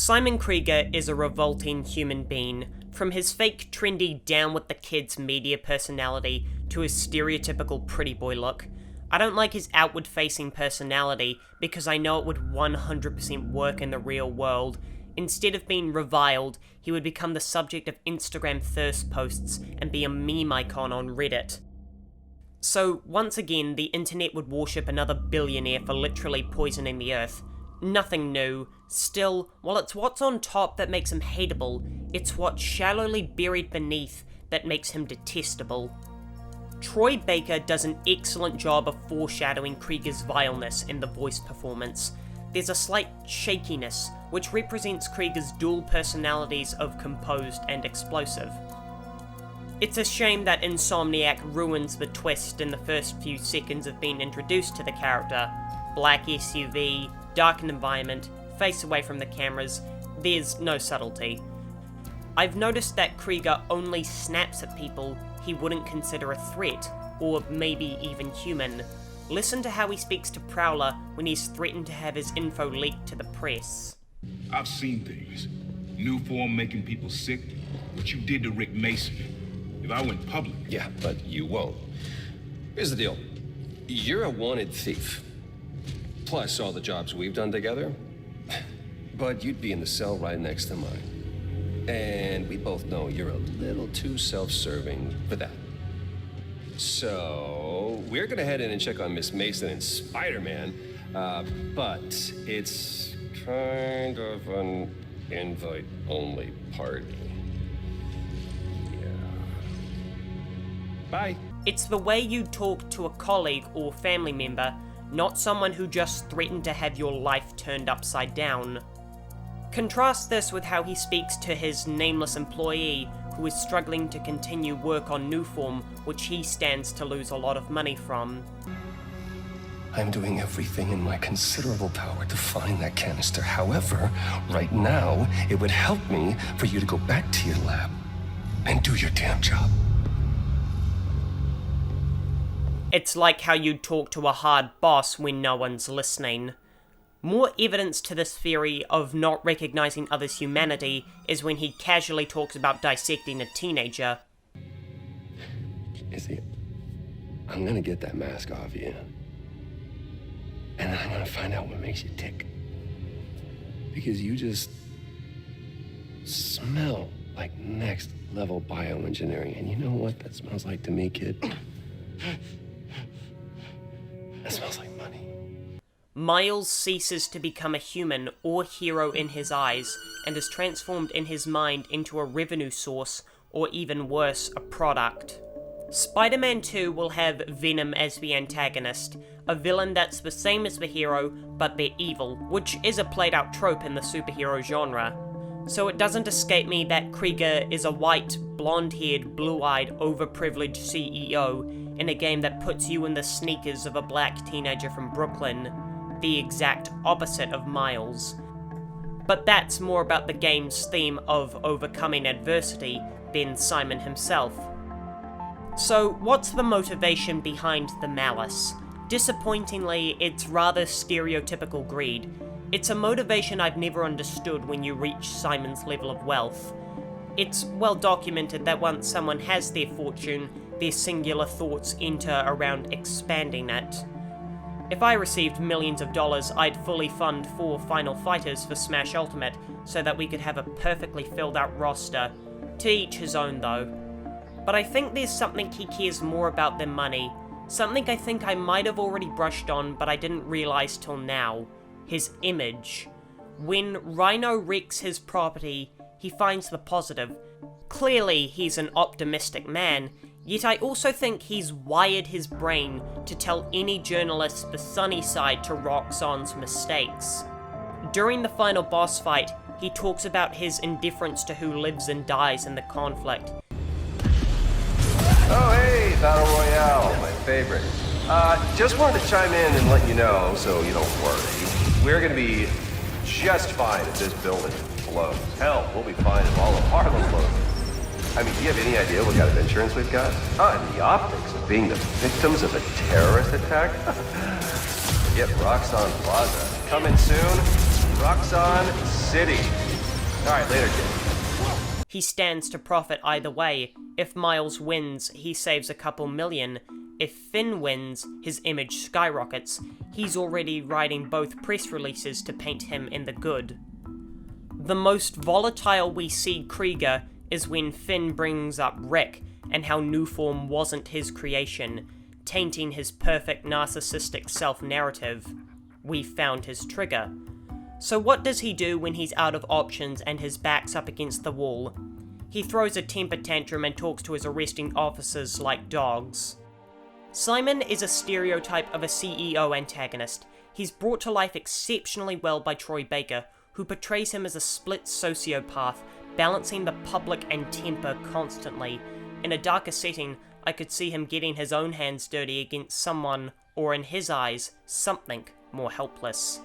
Simon Krieger is a revolting human being. From his fake trendy down with the kids media personality to his stereotypical pretty boy look. I don't like his outward-facing personality because I know it would 100% work in the real world. Instead of being reviled, he would become the subject of Instagram thirst posts and be a meme icon on Reddit. So, once again, the internet would worship another billionaire for literally poisoning the earth. Nothing new. Still, while it's what's on top that makes him hateable, it's what's shallowly buried beneath that makes him detestable. Troy Baker does an excellent job of foreshadowing Krieger's vileness in the voice performance. There's a slight shakiness, which represents Krieger's dual personalities of composed and explosive. It's a shame that Insomniac ruins the twist in the first few seconds of being introduced to the character. Black SUV, darkened environment, face away from the cameras, there's no subtlety. I've noticed that Krieger only snaps at people he wouldn't consider a threat, or maybe even human. Listen to how he speaks to Prowler when he's threatened to have his info leaked to the press. I've seen things. New form making people sick. What you did to Rick Mason. If I went public... Yeah, but you won't. Here's the deal. You're a wanted thief. Plus all the jobs we've done together. But you'd be in the cell right next to mine. And we both know you're a little too self-serving for that. So, we're gonna head in and check on Miss Mason and Spider-Man, but it's kind of an invite-only party. Yeah. Bye. It's the way you talk to a colleague or family member, not someone who just threatened to have your life turned upside down. Contrast this with how he speaks to his nameless employee who is struggling to continue work on Newform, which he stands to lose a lot of money from. I'm doing everything in my considerable power to find that canister. However, right now, it would help me for you to go back to your lab and do your damn job. It's like how you'd talk to a hard boss when no one's listening. More evidence to this theory of not recognizing others' humanity is when he casually talks about dissecting a teenager. Izzy, I'm gonna get that mask off you. And then I'm gonna find out what makes you tick. Because you just smell like next level bioengineering. And you know what that smells like to me, kid? That smells like money. Miles ceases to become a human or hero in his eyes, and is transformed in his mind into a revenue source, or even worse, a product. Spider-Man 2 will have Venom as the antagonist, a villain that's the same as the hero, but they're evil, which is a played-out trope in the superhero genre. So it doesn't escape me that Krieger is a white, blonde-haired, blue-eyed, overprivileged CEO in a game that puts you in the sneakers of a black teenager from Brooklyn, the exact opposite of Miles. But that's more about the game's theme of overcoming adversity than Simon himself. So what's the motivation behind the malice? Disappointingly, it's rather stereotypical greed. It's a motivation I've never understood when you reach Simon's level of wealth. It's well documented that once someone has their fortune, their singular thoughts enter around expanding it. If I received millions of dollars, I'd fully fund 4 Final Fighters for Smash Ultimate so that we could have a perfectly filled out roster. To each his own though. But I think there's something he cares more about than money. Something I think I might have already brushed on but I didn't realize till now. His image. When Rhino wrecks his property, he finds the positive. Clearly he's an optimistic man, yet I also think he's wired his brain to tell any journalist the sunny side to Roxxon's mistakes. During the final boss fight, he talks about his indifference to who lives and dies in the conflict. Oh hey, Battle Royale, my favorite. Just wanted to chime in and let you know, so you don't worry. We're gonna be just fine if this building blows. Hell, we'll be fine if all of Harlem blows. I mean, do you have any idea what kind of insurance we've got? And the optics of being the victims of a terrorist attack? Forget Roxxon Plaza. Coming soon, Roxxon City. Alright, later, kid. He stands to profit either way. If Miles wins, he saves a couple million. If Finn wins, his image skyrockets. He's already writing both press releases to paint him in the good. The most volatile we see Krieger is when Finn brings up Rick and how Nuform wasn't his creation, tainting his perfect narcissistic self-narrative. We found his trigger. So what does he do when he's out of options and his back's up against the wall? He throws a temper tantrum and talks to his arresting officers like dogs. Simon is a stereotype of a CEO antagonist. He's brought to life exceptionally well by Troy Baker, who portrays him as a split sociopath, balancing the public and temper constantly. In a darker setting, I could see him getting his own hands dirty against someone, or in his eyes, something more helpless.